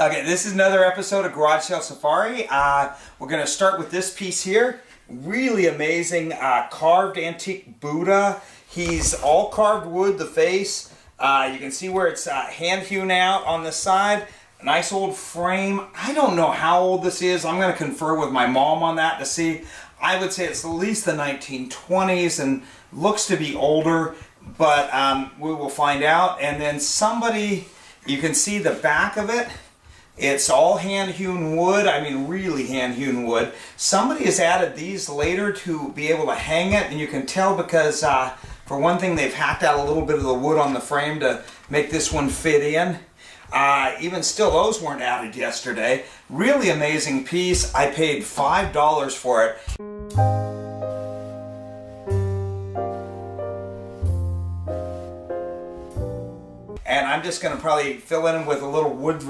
Okay, this is another episode of Garage Sale Safari. We're going to start with this piece here. Really amazing carved antique Buddha. He's all carved wood, the face. You can see where it's hand hewn out on the side. A nice old frame. I don't know how old this is. I'm going to confer with my mom on that to see. I would say it's at least the 1920s and looks to be older, but we will find out. And then somebody, you can see the back of it. It's all hand-hewn wood, I mean really hand-hewn wood. Somebody has added these later to be able to hang it, and you can tell because, for one thing, they've hacked out a little bit of the wood on the frame to make this one fit in. Even still, those weren't added yesterday. Really amazing piece. I paid $5 for it. And I'm just going to probably fill in with a little wood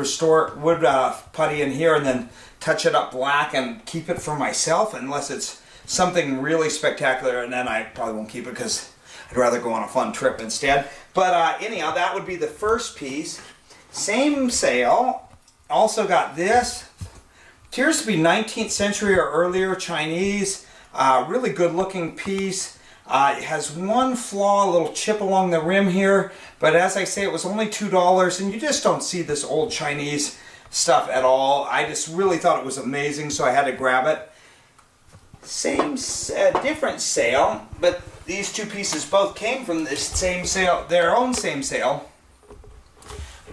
putty in here and then touch it up black and keep it for myself unless it's something really spectacular, and then I probably won't keep it because I'd rather go on a fun trip instead. But anyhow, that would be the first piece. Same sale. Also got this. Appears to be 19th century or earlier Chinese. Really good looking piece. It has one flaw, a little chip along the rim here, but as I say, it was only $2, and you just don't see this old Chinese stuff at all. I just really thought it was amazing, so I had to grab it. Same, different sale, but these two pieces both came from this same sale, their own same sale.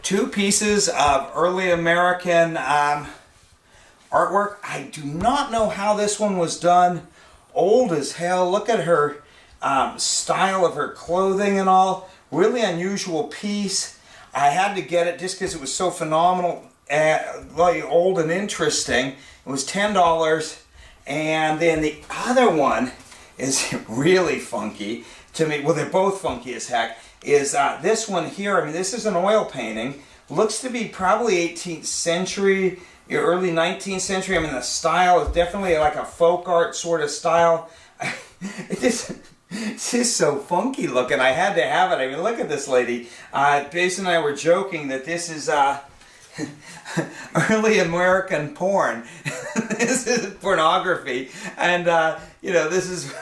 Two pieces of early American artwork. I do not know how this one was done. Old as hell. Look at her style of her clothing and all. Really unusual piece. I had to get it just because it was so phenomenal, like old and interesting. It was $10. And then the other one is really funky to me. Well, they're both funky as heck. Is this one here. I mean, this is an oil painting. Looks to be probably 18th century, early 19th century. I mean, the style is definitely like a folk art sort of style. It's just so funky looking. I had to have it. I mean, look at this lady. Jason and I were joking that this is early American porn. This is pornography. And, you know, this is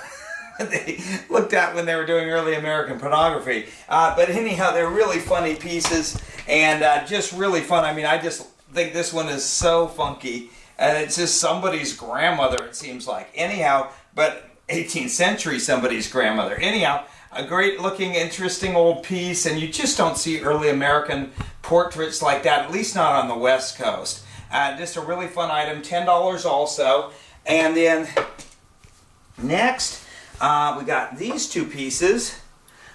what they looked at when they were doing early American pornography. But anyhow, they're really funny pieces and just really fun. I mean, I just think this one is so funky. And it's just somebody's grandmother, it seems like. Anyhow, but 18th century somebody's grandmother. Anyhow, a great looking, interesting old piece, and you just don't see early American portraits like that, at least not on the West Coast. Just a really fun item, $10 also. And then next, we got these two pieces.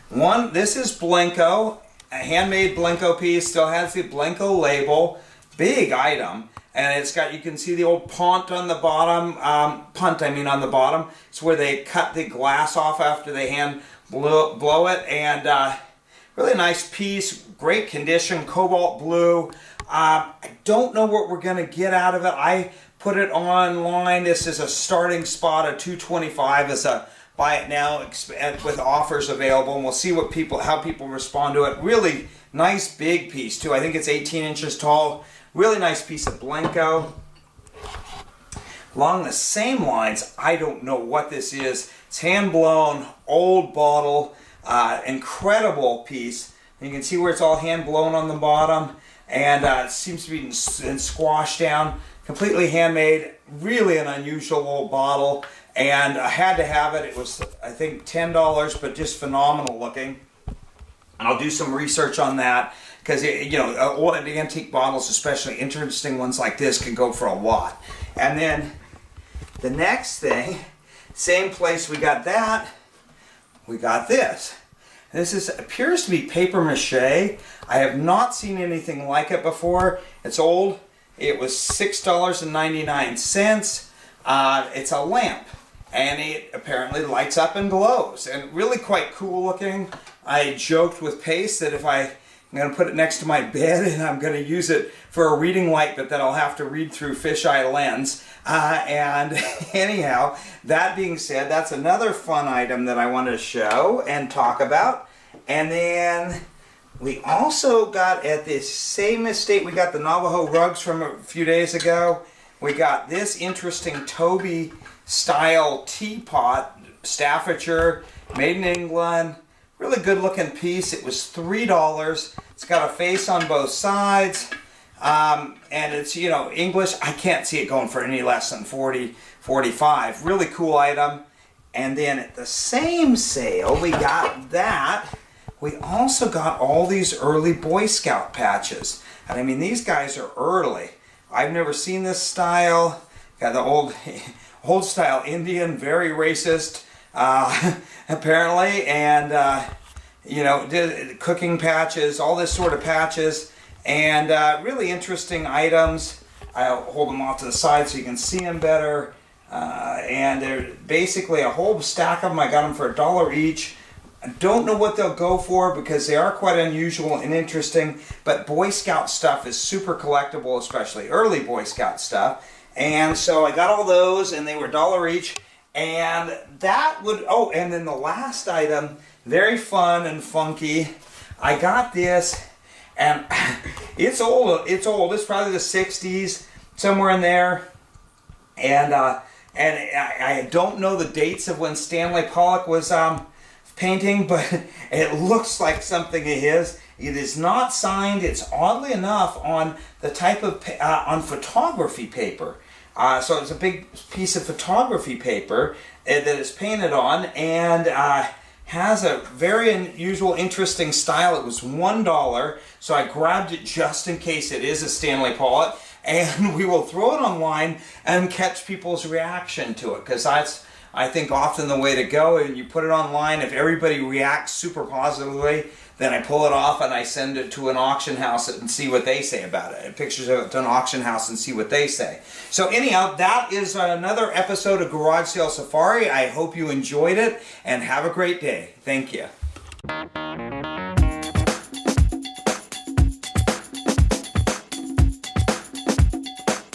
One, this is Blenko, a handmade Blenko piece, still has the Blenko label, big item. And it's got, you can see the old punt on the bottom, on the bottom. It's where they cut the glass off after they hand blow it. And really nice piece, great condition, cobalt blue. I don't know what we're going to get out of it. I put it online. This is a starting spot of $225 as a buy it now with offers available. And we'll see what how people respond to it. Really nice big piece too. I think it's 18 inches tall. Really nice piece of Blenko. Along the same lines, I don't know what this is. It's hand-blown, old bottle, incredible piece. And you can see where it's all hand-blown on the bottom, and it seems to be squashed down. Completely handmade, really an unusual old bottle, and I had to have it. It was, I think, $10, but just phenomenal looking. And I'll do some research on that. Because, you know, old antique bottles, especially interesting ones like this, can go for a lot. And then the next thing, same place we got that, we got this. This appears to be paper mache. I have not seen anything like it before. It's old. It was $6.99. It's a lamp. And it apparently lights up and glows. And really quite cool looking. I joked with Pace that if I'm going to put it next to my bed and I'm going to use it for a reading light, but then I'll have to read through fisheye lens. And anyhow, that being said, that's another fun item that I wanted to show and talk about. And then we also got at this same estate, we got the Navajo rugs from a few days ago. We got this interesting Toby style teapot, Staffordshire, made in England. Really good looking piece. It was $3. It's got a face on both sides. And it's, you know, English. I can't see it going for any less than 40, 45. Really cool item. And then at the same sale, we got that. We also got all these early Boy Scout patches. And I mean, these guys are early. I've never seen this style. Got the old style Indian, very racist, apparently. And, you know, did cooking patches, all this sort of patches. And really interesting items. I'll hold them off to the side so you can see them better. And they're basically a whole stack of them. I got them for $1 each. I don't know what they'll go for because they are quite unusual and interesting. But Boy Scout stuff is super collectible, especially early Boy Scout stuff. And so I got all those and they were $1 each. And that would, oh, and then the last item, very fun and funky. I got this. And it's old. It's old. It's probably the 60s, somewhere in there. And I don't know the dates of when Stanley Pollock was painting, but it looks like something of his. It is not signed. It's oddly enough on the type of on photography paper. So it's a big piece of photography paper that is painted on, and has a very unusual, interesting style. It was $1, so I grabbed it just in case it is a Stanley Pollock, and we will throw it online and catch people's reaction to it, because that's, I think, often the way to go. And you put it online, if everybody reacts super positively, then I pull it off and I send it to an auction house and see what they say about it. Pictures of it to an auction house and see what they say. So anyhow, that is another episode of Garage Sale Safari. I hope you enjoyed it and have a great day. Thank you.